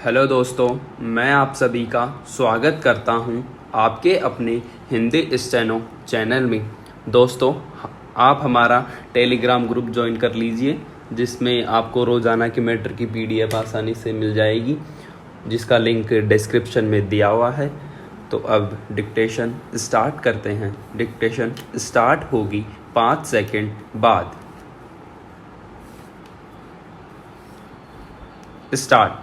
Hello दोस्तों, मैं आप सभी का स्वागत करता हूं आपके अपने हिंदी स्टेनो चैनल में। दोस्तों, आप हमारा टेलीग्राम ग्रुप ज्वाइन कर लीजिए, जिसमें आपको रोज़ाना की मैटर की पीडीएफ आसानी से मिल जाएगी, जिसका लिंक डिस्क्रिप्शन में दिया हुआ है। तो अब डिक्टेशन स्टार्ट करते हैं। डिक्टेशन स्टार्ट होगी 5 सेकंड बाद। स्टार्ट।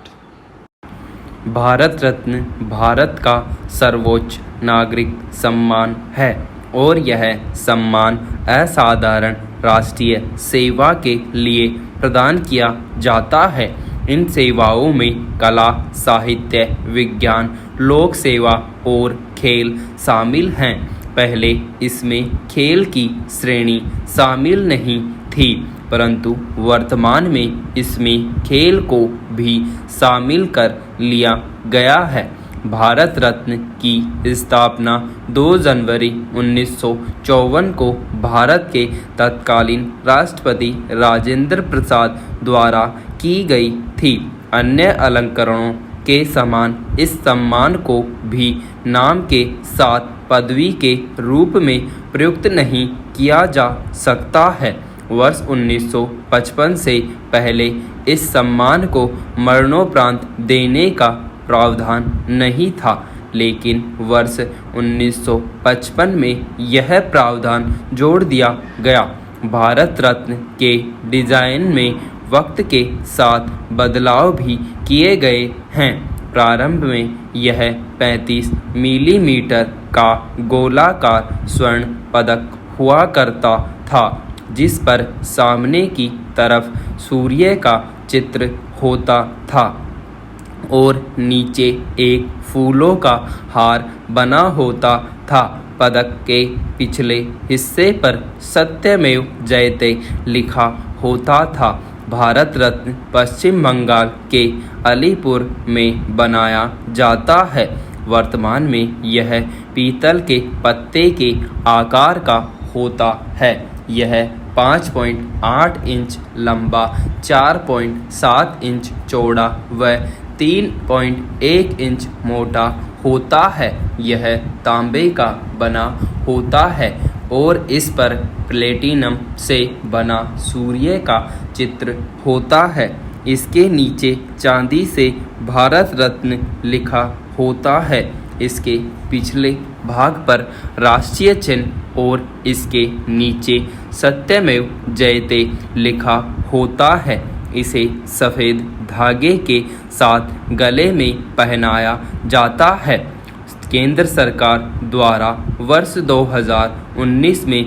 भारत रत्न भारत का सर्वोच्च नागरिक सम्मान है और यह सम्मान असाधारण राष्ट्रीय सेवा के लिए प्रदान किया जाता है। इन सेवाओं में कला, साहित्य, विज्ञान, लोक सेवा और खेल शामिल हैं। पहले इसमें खेल की श्रेणी शामिल नहीं थी, परंतु वर्तमान में इसमें खेल को भी शामिल कर लिया गया है। भारत रत्न की स्थापना 2 जनवरी 1954 को भारत के तत्कालीन राष्ट्रपति राजेंद्र प्रसाद द्वारा की गई थी। अन्य अलंकरणों के समान इस सम्मान को भी नाम के साथ पदवी के रूप में प्रयुक्त नहीं किया जा सकता है। वर्ष 1955 से पहले इस सम्मान को मरणोपरांत देने का प्रावधान नहीं था, लेकिन वर्ष 1955 में यह प्रावधान जोड़ दिया गया। भारत रत्न के डिजाइन में वक्त के साथ बदलाव भी किए गए हैं। प्रारंभ में यह 35 मिलीमीटर का गोलाकार स्वर्ण पदक हुआ करता था, जिस पर सामने की तरफ सूर्य का चित्र होता था और नीचे एक फूलों का हार बना होता था। पदक के पिछले हिस्से पर सत्यमेव जयते लिखा होता था। भारत रत्न पश्चिम बंगाल के अलीपुर में बनाया जाता है। वर्तमान में यह पीतल के पत्ते के आकार का होता है। यह 5.8 इंच लंबा, 4.7 इंच चौड़ा व 3.1 इंच मोटा होता है। यह तांबे का बना होता है और इस पर प्लेटिनम से बना सूर्य का चित्र होता है। इसके नीचे चांदी से भारत रत्न लिखा होता है। इसके पिछले भाग पर राष्ट्रीय चिन्ह और इसके नीचे सत्यमेव जयते लिखा होता है। इसे सफ़ेद धागे के साथ गले में पहनाया जाता है। केंद्र सरकार द्वारा वर्ष 2019 में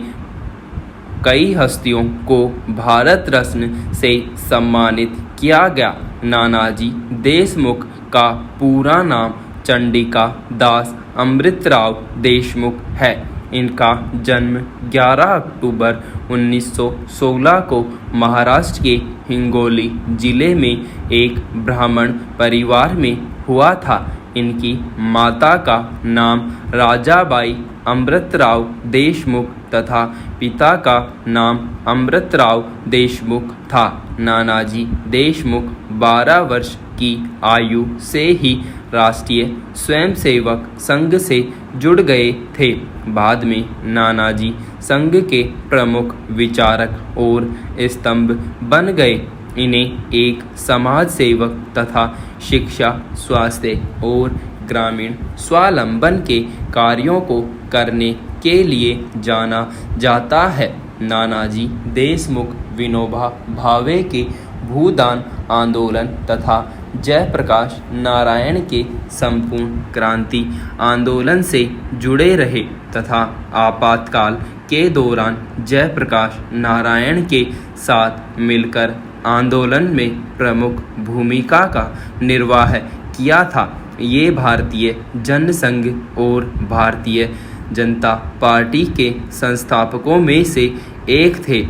कई हस्तियों को भारत रत्न से सम्मानित किया गया। नानाजी देशमुख का पूरा नाम चंडिका दास अमृतराव देशमुख है। इनका जन्म 11 अक्टूबर 1916 को महाराष्ट्र के हिंगोली जिले में एक ब्राह्मण परिवार में हुआ था। इनकी माता का नाम राजाबाई अमृतराव देशमुख तथा पिता का नाम अमृतराव देशमुख था। नानाजी देशमुख 12 वर्ष की आयु से ही राष्ट्रीय स्वयंसेवक संघ से जुड़ गए थे। बाद में नानाजी संघ के प्रमुख विचारक और स्तंभ बन गए। इन्हें एक समाज सेवक तथा शिक्षा, स्वास्थ्य और ग्रामीण स्वावलंबन के कार्यों को करने के लिए जाना जाता है। नानाजी देशमुख विनोबा भावे के भूदान आंदोलन तथा जयप्रकाश नारायण के संपूर्ण क्रांति आंदोलन से जुड़े रहे तथा आपातकाल के दौरान जयप्रकाश नारायण के साथ मिलकर आंदोलन में प्रमुख भूमिका का निर्वाह किया था। ये भारतीय जनसंघ और भारतीय जनता पार्टी के संस्थापकों में से एक थे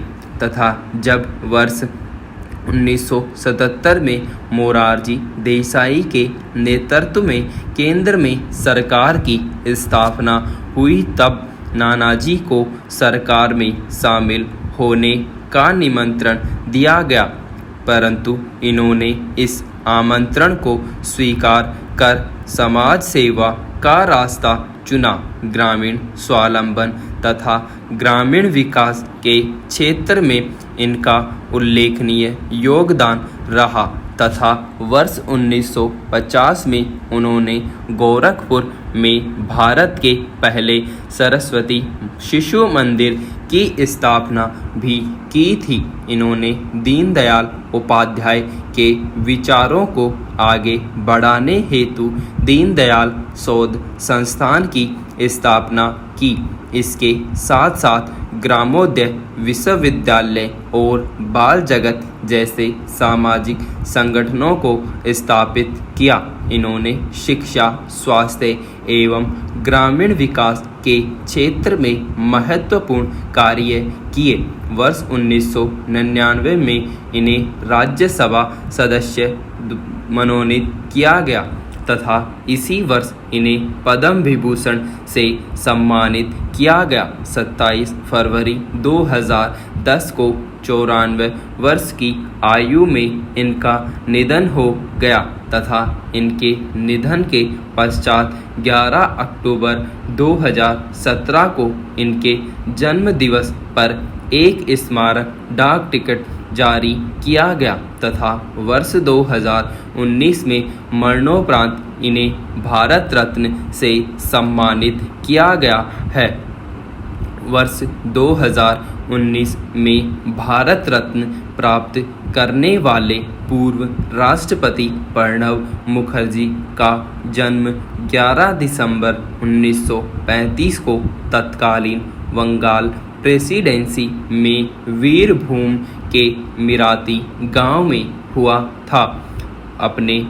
तथा जब वर्ष 1977 में मोरारजी देसाई के नेतृत्व में केंद्र में सरकार की स्थापना हुई, तब नानाजी को सरकार में शामिल होने का निमंत्रण दिया गया, परंतु इन्होंने इस आमंत्रण को स्वीकार कर समाज सेवा का रास्ता चुना। ग्रामीण स्वावलंबन तथा ग्रामीण विकास के क्षेत्र में इनका उल्लेखनीय योगदान रहा तथा वर्ष 1950 में उन्होंने गोरखपुर में भारत के पहले सरस्वती शिशु मंदिर की स्थापना भी की थी। इन्होंने दीनदयाल उपाध्याय के विचारों को आगे बढ़ाने हेतु दीनदयाल शोध संस्थान की स्थापना की। इसके साथ साथ ग्रामोदय विश्वविद्यालय और बाल जगत जैसे सामाजिक संगठनों को स्थापित किया। इन्होंने शिक्षा, स्वास्थ्य एवं ग्रामीण विकास के क्षेत्र में महत्वपूर्ण कार्य किए। वर्ष 1999 में इन्हें राज्यसभा सदस्य मनोनीत किया गया तथा इसी वर्ष इन्हें पद्म विभूषण से सम्मानित किया गया। 27 फरवरी 2010 को 94 वर्ष की आयु में इनका निधन हो गया तथा इनके निधन के पश्चात 11 अक्टूबर 2017 को इनके जन्म दिवस पर एक स्मारक डाक टिकट जारी किया गया तथा वर्ष 2019 में मरणोपरांत इन्हें भारत रत्न से सम्मानित किया गया है। वर्ष 2019 में भारत रत्न प्राप्त करने वाले पूर्व राष्ट्रपति प्रणब मुखर्जी का जन्म 11 दिसंबर 1935 को तत्कालीन बंगाल प्रेसिडेंसी में वीरभूम के मिराती गांव में हुआ था। अपने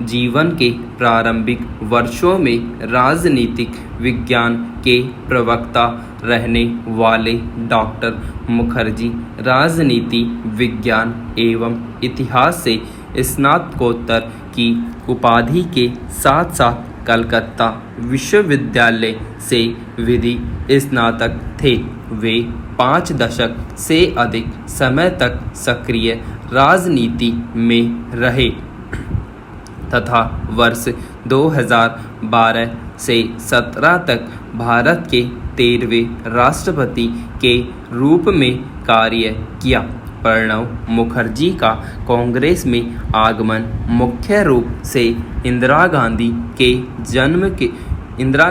जीवन के प्रारंभिक वर्षों में राजनीतिक विज्ञान के प्रवक्ता रहने वाले डॉक्टर मुखर्जी राजनीति विज्ञान एवं इतिहास से स्नातकोत्तर की उपाधि के साथ साथ कलकत्ता विश्वविद्यालय से विधि स्नातक थे। वे 5 दशक से अधिक समय तक सक्रिय राजनीति में रहे तथा वर्ष 2012 से 17 तक भारत के 13वें राष्ट्रपति के रूप में कार्य किया। प्रणब मुखर्जी का कांग्रेस में आगमन मुख्य रूप से इंदिरा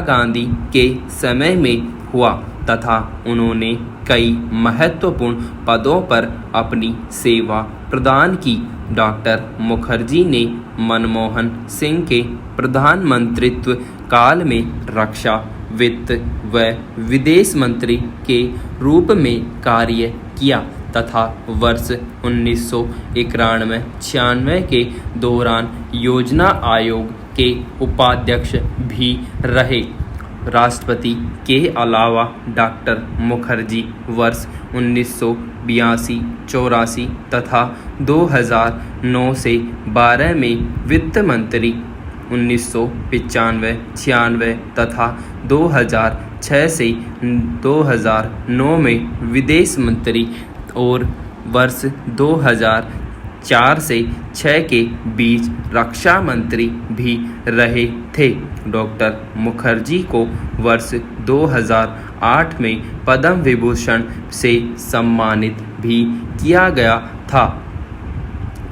गांधी के समय में हुआ तथा उन्होंने कई महत्वपूर्ण पदों पर अपनी सेवा प्रदान की। डॉक्टर मुखर्जी ने मनमोहन सिंह के प्रधानमंत्रित्व काल में रक्षा, वित्त व विदेश मंत्री के रूप में कार्य किया तथा वर्ष 1991-96 के दौरान योजना आयोग के उपाध्यक्ष भी रहे। राष्ट्रपति के अलावा डॉक्टर मुखर्जी वर्ष 1982-84 तथा 2009 से 12 में वित्त मंत्री, 1995-96 तथा 2006 से 2009 में विदेश मंत्री और वर्ष 2004 से 6 के बीच रक्षा मंत्री भी रहे थे। डॉक्टर मुखर्जी को वर्ष 2008 में पद्म विभूषण से सम्मानित भी किया गया था।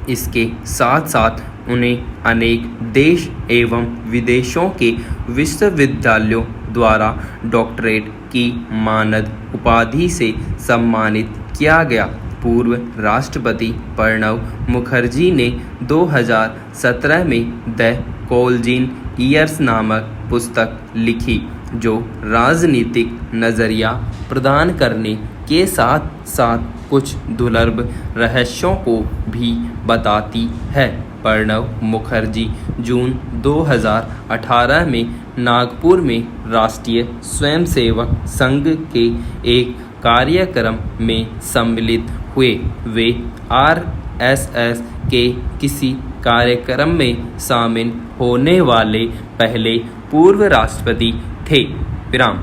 इसके साथ साथ उन्हें अनेक देश एवं विदेशों के विश्वविद्यालयों द्वारा डॉक्टरेट की मानद उपाधि से सम्मानित किया गया। पूर्व राष्ट्रपति प्रणब मुखर्जी ने 2017 में द कोल्जिन ईयर्स नामक पुस्तक लिखी, जो राजनीतिक नज़रिया प्रदान करने के साथ साथ कुछ दुर्लभ रहस्यों को भी बताती है। प्रणब मुखर्जी जून 2018 में नागपुर में राष्ट्रीय स्वयंसेवक संघ के एक कार्यक्रम में सम्मिलित हुए। वे RSS के किसी कार्यक्रम में शामिल होने वाले पहले पूर्व राष्ट्रपति थे। विराम।